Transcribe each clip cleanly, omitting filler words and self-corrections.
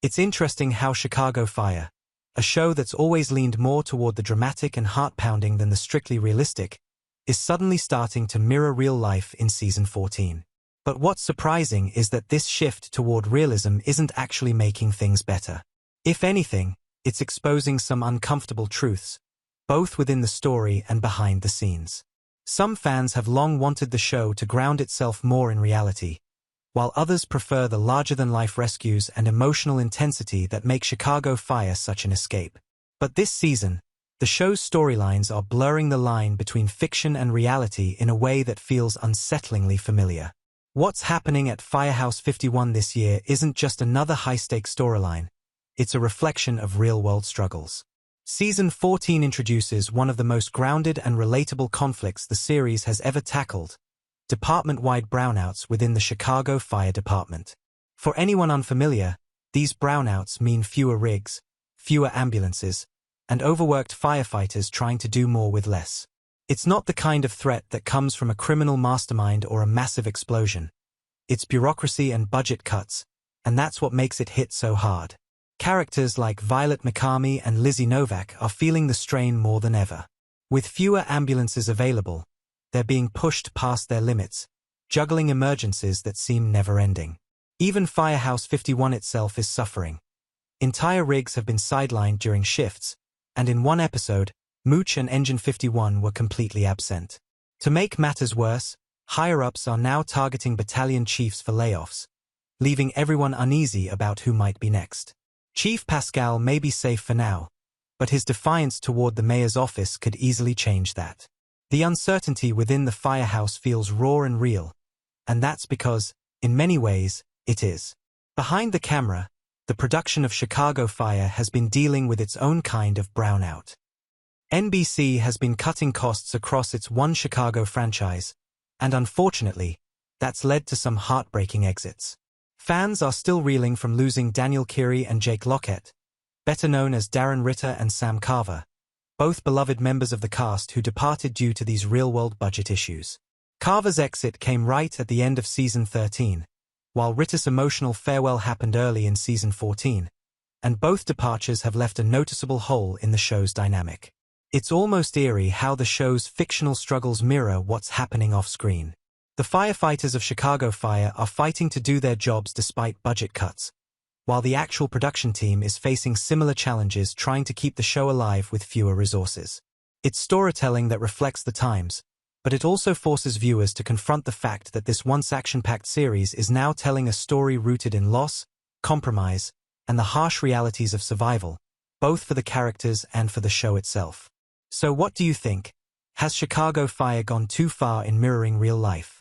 It's interesting how Chicago Fire, a show that's always leaned more toward the dramatic and heart-pounding than the strictly realistic, is suddenly starting to mirror real life in Season 14. But what's surprising is that this shift toward realism isn't actually making things better. If anything, it's exposing some uncomfortable truths, both within the story and behind the scenes. Some fans have long wanted the show to ground itself more in reality, while others prefer the larger-than-life rescues and emotional intensity that make Chicago Fire such an escape. But this season, the show's storylines are blurring the line between fiction and reality in a way that feels unsettlingly familiar. What's happening at Firehouse 51 this year isn't just another high-stakes storyline, it's a reflection of real-world struggles. Season 14 introduces one of the most grounded and relatable conflicts the series has ever tackled: department-wide brownouts within the Chicago Fire Department. For anyone unfamiliar, these brownouts mean fewer rigs, fewer ambulances, and overworked firefighters trying to do more with less. It's not the kind of threat that comes from a criminal mastermind or a massive explosion. It's bureaucracy and budget cuts, and that's what makes it hit so hard. Characters like Violet McCarmy and Lizzie Novak are feeling the strain more than ever. With fewer ambulances available, they're being pushed past their limits, juggling emergencies that seem never-ending. Even Firehouse 51 itself is suffering. Entire rigs have been sidelined during shifts, and in one episode, Mooch and Engine 51 were completely absent. To make matters worse, higher-ups are now targeting battalion chiefs for layoffs, leaving everyone uneasy about who might be next. Chief Pascal may be safe for now, but his defiance toward the mayor's office could easily change that. The uncertainty within the firehouse feels raw and real, and that's because, in many ways, it is. Behind the camera, the production of Chicago Fire has been dealing with its own kind of brownout. NBC has been cutting costs across its One Chicago franchise, and unfortunately, that's led to some heartbreaking exits. Fans are still reeling from losing Daniel Keary and Jake Lockett, better known as Darren Ritter and Sam Carver, both beloved members of the cast who departed due to these real-world budget issues. Carver's exit came right at the end of Season 13, while Ritter's emotional farewell happened early in Season 14, and both departures have left a noticeable hole in the show's dynamic. It's almost eerie how the show's fictional struggles mirror what's happening off-screen. The firefighters of Chicago Fire are fighting to do their jobs despite budget cuts, while the actual production team is facing similar challenges trying to keep the show alive with fewer resources. It's storytelling that reflects the times, but it also forces viewers to confront the fact that this once action-packed series is now telling a story rooted in loss, compromise, and the harsh realities of survival, both for the characters and for the show itself. So what do you think? Has Chicago Fire gone too far in mirroring real life?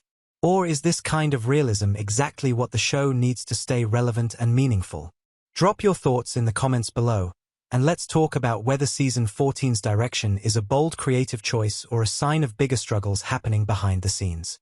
Or is this kind of realism exactly what the show needs to stay relevant and meaningful? Drop your thoughts in the comments below, and let's talk about whether Season 14's direction is a bold creative choice or a sign of bigger struggles happening behind the scenes.